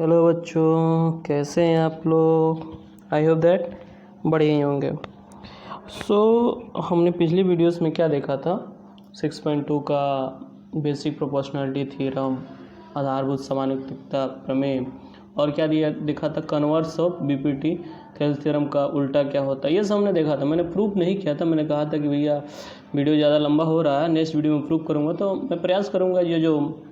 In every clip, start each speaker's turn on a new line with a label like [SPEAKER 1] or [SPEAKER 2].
[SPEAKER 1] Hello बच्चों, कैसे हैं आप लोग। आई होप दैट बढ़िया ही होंगे। हमने पिछली वीडियोस में क्या देखा था, 6.2 का बेसिक प्रोपोर्शनलिटी थ्योरम, आधारभूत समानुपातिकता प्रमेय, और क्या देखा था, converse of BPT Thales theorem का उल्टा क्या होता है। ये सब हमने देखा था। मैंने प्रूफ नहीं किया था, मैंने कहा था कि भैया वीडियो ज़्यादा लंबा हो रहा है, नेक्स्ट वीडियो में प्रूफ करूँगा। तो मैं प्रयास करूँगा ये जो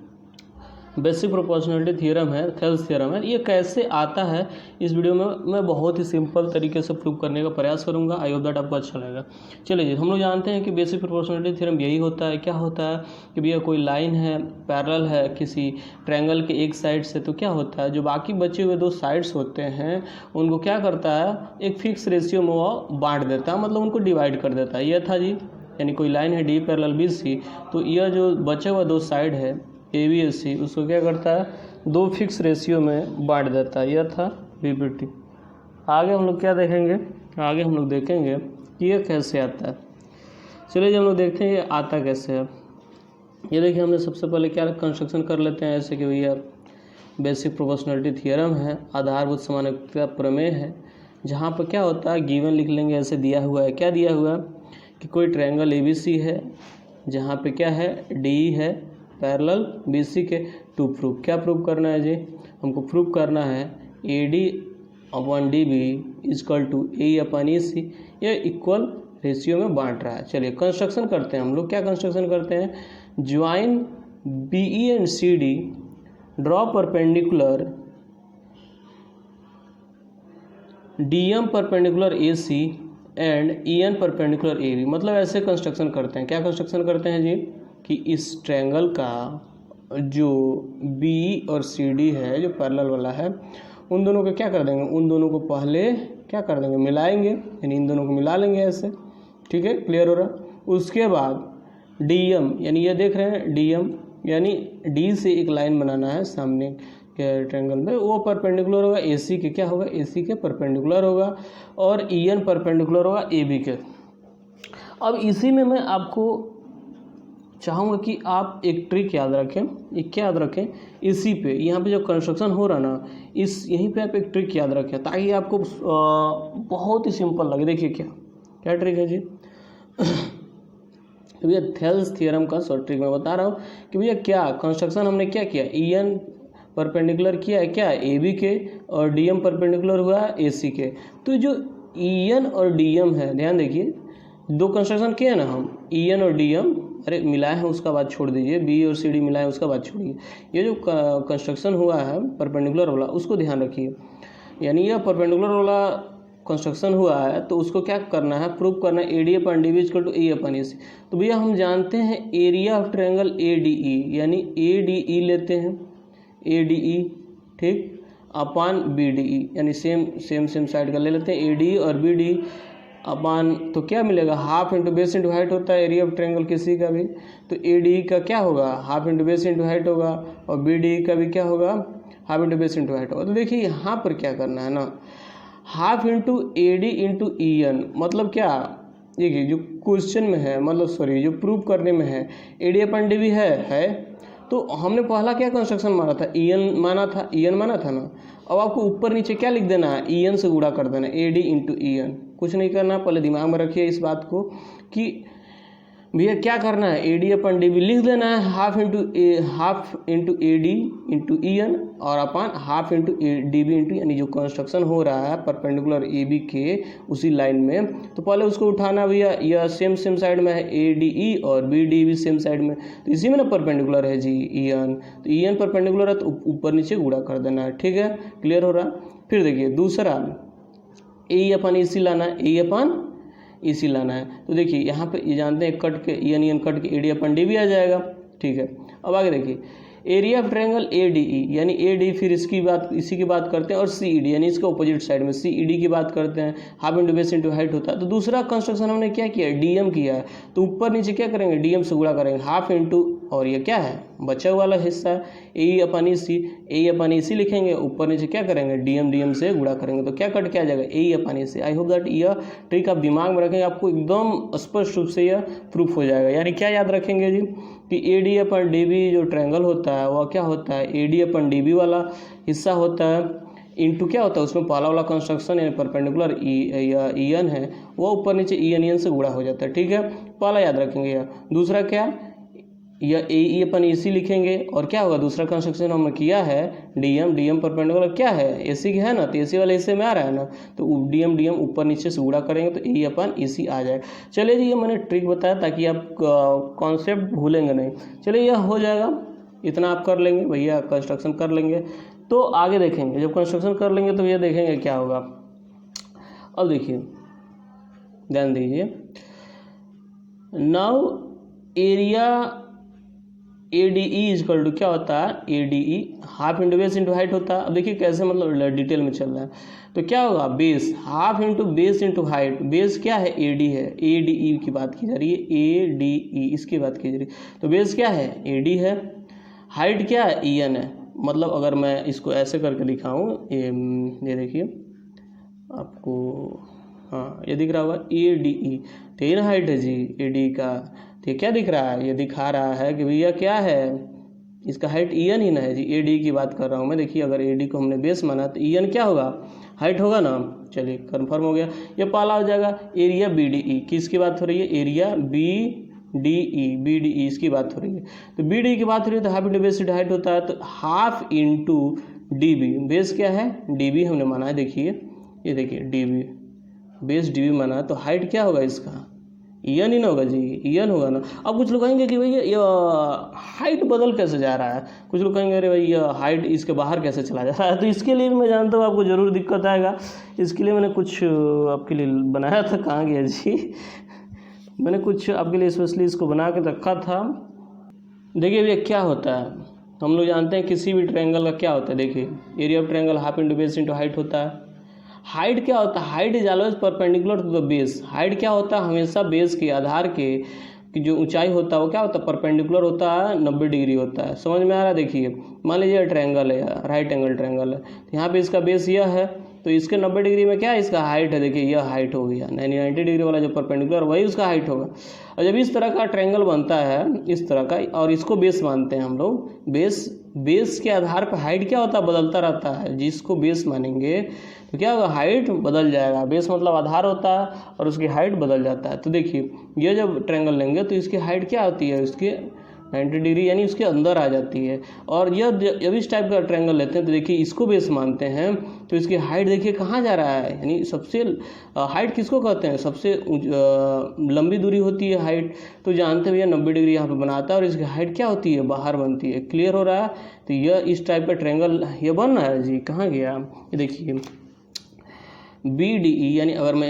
[SPEAKER 1] बेसिक प्रोपोर्शनलिटी थ्योरम है, थेल्स थ्योरम है, ये कैसे आता है, इस वीडियो में मैं बहुत ही सिंपल तरीके से प्रूव करने का प्रयास करूंगा। आई होप दैट आपको अच्छा लगेगा। चलिए जी, हम लोग जानते हैं कि बेसिक प्रोपोर्शनलिटी थ्योरम यही होता है। क्या होता है कि भैया कोई लाइन है, पैरेलल है किसी ट्रायंगल के एक साइड से, तो क्या होता है जो बाकी बचे हुए दो साइड्स होते हैं उनको क्या करता है, एक फिक्स रेशियो में वो बांट देता है, मतलब उनको डिवाइड कर देता है। यह था जी, यानी कोई लाइन है डी पैरेलल बी सी, तो यह जो बचे हुआ दो साइड है ए बी एस सी, उसको क्या करता है, दो फिक्स रेशियो में बांट देता है। यह था बीपीटी। आगे हम लोग क्या देखेंगे, आगे हम लोग देखेंगे कि यह कैसे आता है। चलिए हम लोग देखते हैं ये आता कैसे है। ये देखिए, हमने सबसे पहले क्या कंस्ट्रक्शन कर लेते हैं, ऐसे कि भैया बेसिक प्रोपोर्शनलिटी थ्योरम है, आधारभूत समानुपातिकता प्रमेय है, जहाँ पर क्या होता है गिवन लिख लेंगे। ऐसे दिया हुआ है, क्या दिया हुआ है कि कोई ट्रायंगल ए बी सी है, जहाँ पे क्या है डी है पैरेलल बी सी के, टू प्रूफ। क्या प्रूफ करना है जी, हमको प्रूफ करना है A D upon D B equal to A upon A C, ये इक्वल रेशियो में बांट रहा है। चलिए कंस्ट्रक्शन करते हैं हम लोग। क्या कंस्ट्रक्शन करते हैं, join B E and C D, draw perpendicular D M perpendicular A C and E N perpendicular A B. मतलब ऐसे कंस्ट्रक्शन करते हैं। क्या कंस्ट्रक्शन करते हैं जी, कि इस ट्रायंगल का जो बी और सी डी है, जो पैरेलल वाला है, उन दोनों को क्या कर देंगे, उन दोनों को पहले क्या कर देंगे, मिलाएंगे, यानी इन दोनों को मिला लेंगे ऐसे। ठीक है, क्लियर हो रहा। उसके बाद डी एम, यानी ये देख रहे हैं डी एम, यानी डी से एक लाइन बनाना है सामने के ट्रायंगल में, वो परपेंडिकुलर होगा ए सी के, क्या होगा ए सी के परपेंडिकुलर होगा, और ई एन परपेंडिकुलर होगा ए बी के। अब इसी में मैं आपको चाहूँगा कि आप एक ट्रिक याद रखें। एक क्या याद रखें, इसी पे यहाँ पे जो कंस्ट्रक्शन हो रहा ना, इस यहीं पे आप एक ट्रिक याद रखें, ताकि आपको बहुत ही सिंपल लगे। देखिए क्या क्या ट्रिक है जी भैया थेल्स थ्योरम का शॉर्ट ट्रिक मैं बता रहा हूँ कि भैया क्या कंस्ट्रक्शन हमने क्या किया, ई एन परपेंडिकुलर किया है क्या ए बी के, और डी एम परपेंडिकुलर हुआ ए सी के। तो जो ई एन और डी एम है, ध्यान देखिए, दो कंस्ट्रक्शन किया ना हम, ई एन और डी एम, अरे मिलाए हैं उसका बात छोड़ दीजिए, बी और सी डी मिलाए उसका बात छोड़िए, ये जो कंस्ट्रक्शन हुआ है परपेंडिकुलर वाला, उसको ध्यान रखिए। यानी यह परपेंडिकुलर वाला कंस्ट्रक्शन हुआ है, तो उसको क्या करना है, प्रूव करना है A D upon D B equal to A upon A C. तो भैया हम जानते हैं area of triangle A D E, यानी ए डी ई लेते हैं, ए डी ई, ठीक, अपॉन बी डी ई, यानी सेम साइड का ले लेते हैं, ए डी और बी डी अपान, तो क्या मिलेगा, half into base into height होता है एरिया ऑफ ट्रायंगल किसी का भी, तो ए डी का क्या होगा, half into base into height होगा, और बी डी का भी क्या होगा, half into base into height होगा। तो देखिए यहाँ पर क्या करना है ना, half into A D into E N, मतलब क्या, देखिए जो क्वेश्चन में है, मतलब सॉरी जो प्रूव करने में है, ए डी अपन डी भी है, तो हमने पहला क्या कंस्ट्रक्शन माना था, ई एन माना था, ई एन माना था ना। अब आपको ऊपर नीचे क्या लिख देना है, ई एन से गुणा कर देना, A D into E N, कुछ नहीं करना। पहले दिमाग में रखिए इस बात को कि भैया क्या करना है, A D upon D B लिख देना है, half into A D into E N, और upon half into D B into, यानी जो कंस्ट्रक्शन हो रहा है परपेंडिकुलर ए बी के उसी लाइन में, तो पहले उसको उठाना भैया, यह सेम साइड में है ए डी ई, और बी डी भी सेम साइड में, तो इसी में ना परपेंडिकुलर है जी ई एन, तो ई एन परपेंडिकुलर है, तो ऊपर नीचे गुणा कर देना है। ठीक है, क्लियर हो रहा। फिर देखिए दूसरा, ए अपन ए सी लाना है, ए अपन ए सी लाना है, तो देखिए यहाँ पे ये जानते हैं कट के यानी कट के ए डी अपन डी भी आ जाएगा। ठीक है, अब आगे देखिए area of triangle A D E, यानी ए डी, फिर इसी की बात करते हैं, और सी ई डी, यानी इसके ऑपोजिट साइड में सी ई डी की बात करते हैं, half into base into height होता है। तो दूसरा कंस्ट्रक्शन हमने क्या किया, डी एम किया है, तो ऊपर नीचे क्या करेंगे, डी एम से गुणा करेंगे, हाफ इंटू और ये क्या है बचा हुआ वाला हिस्सा है ए अपन ई सी लिखेंगे, ऊपर नीचे क्या करेंगे डी एम से गुणा करेंगे तो क्या कट के आ जाएगा ए अपन E C. I hope that यह ट्रिक आप दिमाग में रखेंगे, आपको एकदम स्पष्ट रूप से यह प्रूफ हो जाएगा। यानी क्या याद रखेंगे जी कि A D upon D B जो ट्रायंगल होता है वह क्या होता है A D upon D B वाला हिस्सा होता है इनटू क्या होता है उसमें पहला वाला कंस्ट्रक्शन यानी परपेंडिकुलर ई एन है वो ऊपर नीचे ई एन से गुणा हो जाता है। ठीक है, पहला याद रखेंगे यह। दूसरा क्या या ए अपन ए सी लिखेंगे और क्या होगा दूसरा कंस्ट्रक्शन हमने किया है डी एम परपेंडिकुलर क्या है ए सी है ना, तो ए सी वाला ए में आ रहा है ना, तो डी एम ऊपर नीचे से गुणा करेंगे तो ए अपन ए सी आ जाएगा। चलिए जी, ये मैंने ट्रिक बताया ताकि आप कॉन्सेप्ट भूलेंगे नहीं। चलिए यह हो जाएगा, इतना आप कर लेंगे भैया, कंस्ट्रक्शन कर लेंगे तो आगे देखेंगे। जब कंस्ट्रक्शन कर लेंगे तो भैया देखेंगे क्या होगा। अब देखिए ध्यान दीजिए, now area A D E equal to क्या होता है A D E half into base into height होता है। अब देखिए कैसे मतलब डिटेल में चल रहा है तो क्या होगा base half into base into height. Base क्या है ए डी है, ए डी ई की बात की जा रही है, ए डी ई इसकी बात की जा रही है। तो बेस क्या है ए डी है, हाइट क्या है ई एन है। मतलब अगर मैं इसको ऐसे करके दिखाऊँ, ये देखिए आपको, हाँ ये दिख रहा होगा ए डी ई, तो ये हाइट है जी ए डी का। तो ये क्या दिख रहा है, ये दिखा रहा है कि भैया क्या है इसका हाइट ई एन ही ना है जी, ए डी की बात कर रहा हूँ मैं। देखिए अगर ए डी को हमने बेस माना तो ई एन क्या होगा हाइट होगा ना। चलिए कंफर्म हो गया, ये पहला हो जाएगा। एरिया बी डी ई किसकी बात हो रही है, एरिया बी डी ई इसकी बात हो रही है। तो बी डी की बात हो रही है तो half into base into height होता है, तो half into D B. Base क्या है डी बी हमने माना है, देखिए ये देखिए D B base D B माना है, तो हाइट क्या होगा इसका ई एन ही ना होगा जी, ई एन होगा ना। अब कुछ लोग कहेंगे कि भैया ये हाइट बदल कैसे जा रहा है, कुछ लोग कहेंगे अरे भाई ये हाइट इसके बाहर कैसे चला जा रहा है। तो इसके लिए मैं जानता हूँ आपको ज़रूर दिक्कत आएगा, इसके लिए मैंने कुछ आपके लिए बनाया था। कहाँ गया जी मैंने कुछ आपके लिए स्पेशली इसको बना के रखा था। देखिए भैया क्या होता है, हम लोग जानते हैं किसी भी ट्रायंगल का क्या होता है। देखिए area of triangle half into base into height होता है। हाइट क्या होता है, height is always perpendicular to the base. Height क्या होता है, हमेशा बेस के आधार के कि जो ऊंचाई होता है वो क्या होता है परपेंडिकुलर होता है, 90 डिग्री होता है। समझ में आ रहा है। देखिए मान लीजिए ट्रायंगल है, राइट एंगल ट्रायंगल है, तो यहाँ पे इसका बेस यह है, तो इसके 90 डिग्री में क्या है इसका हाइट है। देखिए यह हाइट हो गया, 90 डिग्री वाला जो परपेंडिकुलर वही उसका हाइट होगा। और जब इस तरह का ट्रायंगल बनता है इस तरह का, और इसको बेस मानते हैं हम लोग, बेस के आधार पर हाइट क्या होता है बदलता रहता है। जिसको बेस मानेंगे तो क्या होगा हाइट बदल जाएगा। बेस मतलब आधार होता है और उसकी हाइट बदल जाता है। तो देखिए ये जब ट्रायंगल लेंगे तो इसकी हाइट क्या होती है, उसकी 90 डिग्री यानी उसके अंदर आ जाती है। और यह जब इस टाइप का ट्रायंगल लेते हैं तो देखिए इसको बेस मानते हैं, तो इसकी हाइट देखिए कहाँ जा रहा है। यानी सबसे हाइट किसको कहते हैं, सबसे लंबी दूरी होती है हाइट। तो जानते हैं भैया 90 डिग्री यहाँ पे बनाता है और इसकी हाइट क्या होती है बाहर बनती है। क्लियर हो रहा है। तो यह इस टाइप का ट्रायंगल ये बन रहा है जी। कहाँ गया ये देखिए बी डी ई, यानी अगर मैं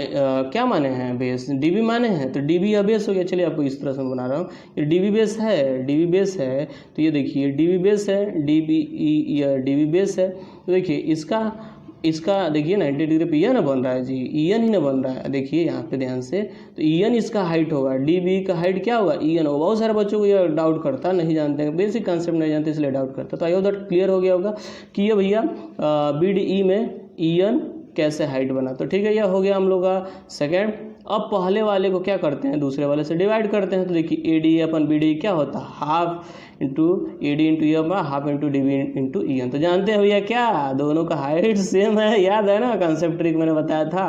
[SPEAKER 1] क्या माने हैं बेस डी बी माने हैं तो डी बी या बेस हो गया। चलिए आपको इस तरह से बना रहा हूँ, ये डी बी बेस है, डी बी बेस है। तो ये देखिए डी बी बेस है, डी बी ई या डी बी बेस है। तो देखिए इसका देखिए 90 डिग्री पे यह ना बन रहा है जी, ई एन ही ना बन रहा है। देखिए यहाँ पे ध्यान से, तो ई एन इसका हाइट होगा, डी बी का हाइट क्या होगा ई एन होगा। बहुत सारे बच्चों को यह डाउट करता नहीं जानते हैं, बेसिक कंसेप्ट नहीं जानते इसलिए डाउट करता। तो आई होप दैट क्लियर हो गया होगा कि ये भैया बी डी ई में ई एन कैसे हाइट बना। तो ठीक है, यह हो गया हम लोग का सेकेंड। अब पहले वाले को क्या करते हैं दूसरे वाले से डिवाइड करते हैं। तो देखिए A D upon B D क्या होता है half into A D into E half into D B into E N. तो जानते हैं भैया क्या दोनों का हाइट सेम है, याद है ना कंसेप्ट ट्रिक मैंने बताया था।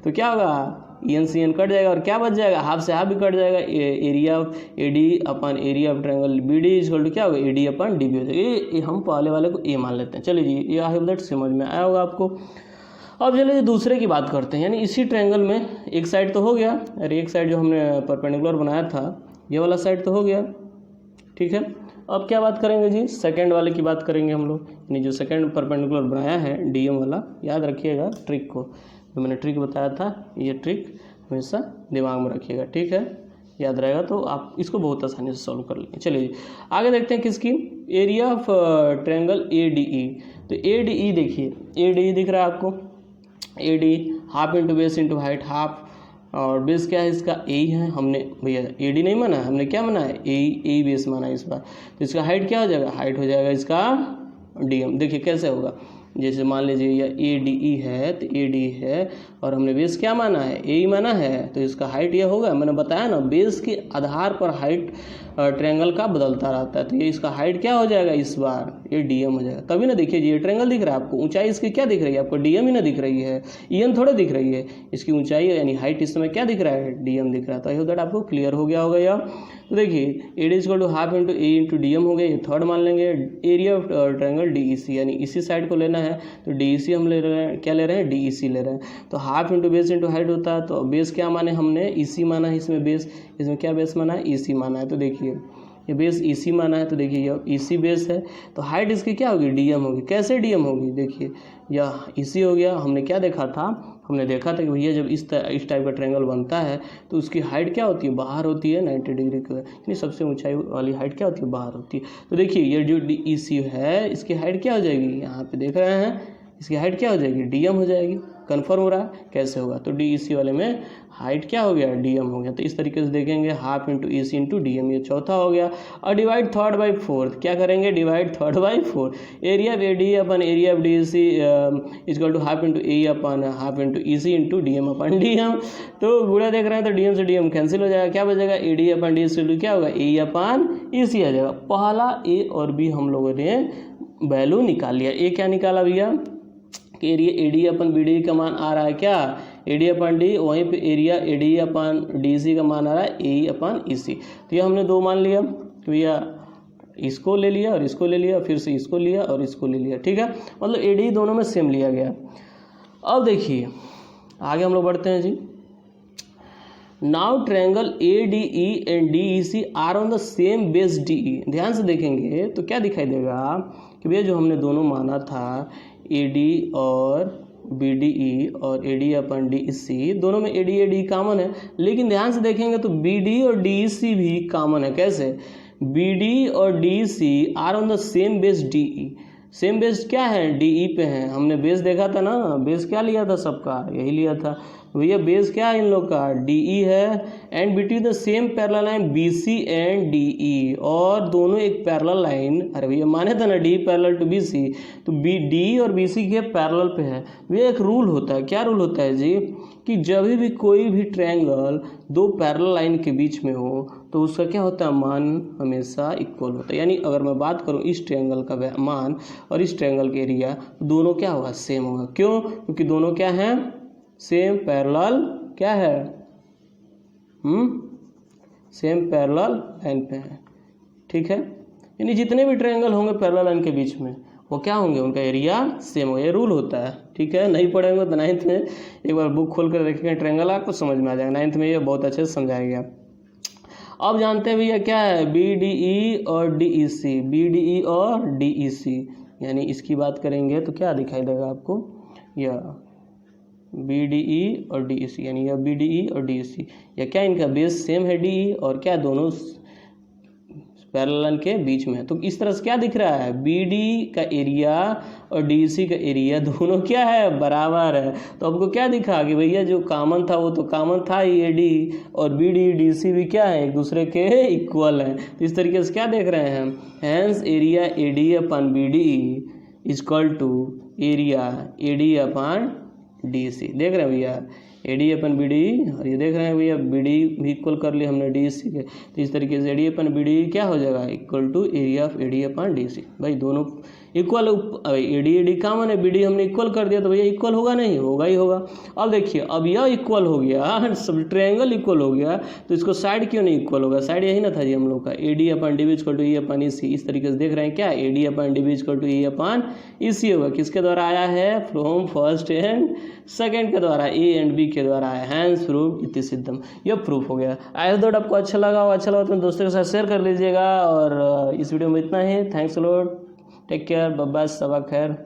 [SPEAKER 1] तो क्या होगा E N C N cut जाएगा और क्या बच जाएगा हाफ से हाफ भी कट जाएगा। Area of A D upon area of triangle B D equal to क्या होगा A D upon D B हो जाएगा। ये हम पहले वाले को ए मान लेते हैं। चलिए जी, ये आई होप दैट समझ में आया होगा आपको। अब चलिए दूसरे की बात करते हैं। यानी इसी ट्रायंगल में एक साइड तो हो गया, और एक साइड जो हमने परपेंडिकुलर बनाया था ये वाला साइड तो हो गया, ठीक है। अब क्या बात करेंगे जी, सेकंड वाले की बात करेंगे हम लोग। यानी जो सेकंड परपेंडिकुलर बनाया है डीएम वाला, याद रखिएगा ट्रिक को, जो मैंने ट्रिक बताया था ये ट्रिक हमेशा दिमाग में रखिएगा, ठीक है। याद रहेगा तो आप इसको बहुत आसानी से सॉल्व कर लेंगे। चलिए आगे देखते हैं किसकी, area of triangle A D ई। तो ए डी ई देखिए, ए डी ई दिख रहा है आपको, A D half into base into height, half और बेस क्या है इसका ए है, हमने भैया ए डी नहीं माना है, हमने क्या माना है ए बेस माना है इस बार। तो इसका हाइट क्या हो जाएगा, हाइट हो जाएगा इसका डी एम। देखिए कैसे होगा, जैसे मान लीजिए यह ए डी ई है तो ए डी है और हमने बेस क्या माना है ए माना है, तो इसका हाइट यह होगा। मैंने बताया ना बेस के आधार पर हाइट ट्रायंगल का बदलता रहता है। तो ये इसका हाइट क्या हो जाएगा इस बार, ये डीएम हो जाएगा। तभी ना देखिए ये ट्रायंगल दिख रहा है आपको, ऊंचाई इसकी क्या दिख रही है आपको, डीएम ही ना दिख रही है, ईएन थोड़े दिख रही है। इसकी ऊंचाई यानी हाइट इस समय क्या दिख रहा है, डीएम दिख रहा है। तो आई होप दैट आपको क्लियर हो गया होगा यह। तो देखिए A D equal to half into A into D M हो गया, ये थर्ड मान लेंगे। Area of triangle D E C, यानी इसी साइड को लेना है तो डी ई सी हम ले रहे हैं, क्या ले रहे हैं डी ई सी ले रहे हैं। तो half into base into height होता है, तो बेस क्या माने हमने ई सी माना है इसमें बेस, इसमें क्या बेस माना है ई सी माना है। तो देखिए ये बेस ई सी माना है, तो देखिए ये ई सी बेस है, तो हाइट इसकी क्या होगी डी एम होगी। कैसे डी एम होगी, देखिए यह ई सी हो गया। हमने क्या देखा था, हमने देखा था कि भैया जब इस टाइप का ट्रायंगल बनता है तो उसकी हाइट क्या होती है, बाहर होती है 90 डिग्री का, यानी सबसे ऊंचाई वाली हाइट क्या होती है, बाहर होती है। तो देखिए ये जो डी ई सी है इसकी हाइट क्या हो जाएगी, यहाँ पे देख रहे हैं इसकी हाइट क्या हो जाएगी, डी एम हो जाएगी। कन्फर्म हो रहा है, कैसे होगा, तो डी ई सी वाले में हाइट क्या हो गया, डी एम हो गया। तो इस तरीके से देखेंगे half into E C into D M, ये चौथा हो गया। और डिवाइड थर्ड बाई फोर्थ, क्या करेंगे divide third by fourth. Area of A D upon area of D E C equal to half into A upon half into E C into D M upon D M. तो गुणा देख रहे हैं तो D M से D M cancel हो जाएगा, क्या बचेगा ए डी अपन डी सी क्या होगा ए अपन ई सी आ जाएगा। पहला ए और बी हम लोगों ने वैल्यू निकाल लिया। ए क्या निकाला भैया कि area A D upon B D का मान आ रहा है क्या ए डी अपन डी, वहीं पे area A D upon D C का मान आ रहा है ए अपन ई सी। तो ये हमने दो मान लिया तो भैया इसको ले लिया और इसको ले लिया, फिर से इसको लिया और इसको ले लिया, ठीक है। मतलब ए डी दोनों में सेम लिया गया। अब देखिए आगे हम लोग बढ़ते हैं जी। Now triangle A D E and D E C are on the same base D E. ध्यान से देखेंगे तो क्या दिखाई देगा कि भैया जो हमने दोनों माना था ए डी और बी डी ई और ए डी अपन डी ई सी, दोनों में ए डी कॉमन है। लेकिन ध्यान से देखेंगे तो बी डी और डी ई सी भी कॉमन है। कैसे, बी डी और D E C are on the same base D E. Same base क्या है, डी ई पे है। हमने बेस देखा था ना, बेस क्या लिया था सबका, यही लिया था भैया। बेस क्या है इन लोग का, डी ई है। And between the same parallel line B C and D E, और दोनों एक पैरेलल लाइन, अरे भैया माने था ना D parallel to B C, तो बी डी और बी सी के पैरेलल पे है। भैया एक रूल होता है, क्या रूल होता है जी, कि जब भी कोई भी ट्रायंगल दो पैरेलल लाइन के बीच में हो तो उसका क्या होता है, मान हमेशा इक्वल होता है। यानी अगर मैं बात करूं इस ट्रायंगल का मान और इस ट्रायंगल के एरिया, दोनों क्या होगा, सेम होगा। क्यों, क्योंकि दोनों क्या हैं, सेम पैरेलल क्या है, सेम पैरेलल लाइन पे है, ठीक है। यानी जितने भी ट्रायंगल होंगे पैरेलल लाइन के बीच में वो क्या होंगे, उनका एरिया सेम होगा। ये रूल होता है, ठीक है। नहीं पढ़ेंगे तो 9th में एक बार बुक खोल कर देखेंगे ट्रायंगल, आपको समझ में आ जाएगा। 9th में ये बहुत अच्छे से समझाया गया। अब जानते हैं भैया क्या है, बी डी ई और डी ई सी, बी डी ई और डी ई सी। यानी इसकी बात करेंगे तो क्या दिखाई देगा आपको, या बी डी ई और डी ई सी, यानी यह बी डी ई और डी ई सी, या क्या इनका बेस सेम है डी ई, और क्या दोनों पैरेलल के बीच में है। तो इस तरह से क्या दिख रहा है, बी डी का एरिया और डी सी का एरिया दोनों क्या है, बराबर है। तो आपको क्या दिखा कि भैया जो कॉमन था वो तो कॉमन था ही, ए डी और बी डी डी सी भी क्या है, एक दूसरे के इक्वल हैं। तो इस तरीके से क्या देख रहे हैं हम, hence area A D upon B D is equal to area A D upon D C. देख रहे हैं भैया A D upon B D, और ये देख रहे हैं भैया बी डी भी इक्वल कर लिया हमने डी सी के। तो इस तरीके से A D upon B D क्या हो जाएगा, equal to area of A D upon D C. भाई दोनों इक्वल, ए डी कॉमन है, बी डी हमने इक्वल कर दिया तो भैया इक्वल होगा नहीं, होगा ही होगा। अब देखिए अब यह इक्वल हो गया, सब ट्रायंगल इक्वल हो गया, तो इसको साइड क्यों नहीं इक्वल होगा, साइड यही ना था जी हम लोग का, A D upon D B equal to E upon E C. इस तरीके से देख रहे हैं क्या, A D upon D B equal to E upon E C होगा। किसके द्वारा आया है, फ्रॉम फर्स्ट एंड सेकेंड के द्वारा, ए एंड बी के द्वारा आया, हैंस प्रूफ इति सिद्धम। यह प्रूफ हो गया। आई होप आपको अच्छा लगा तो दोस्तों के साथ शेयर कर लीजिएगा। और इस वीडियो में इतना ही। Thanks a lot, take care, bye bye, सबा खैर।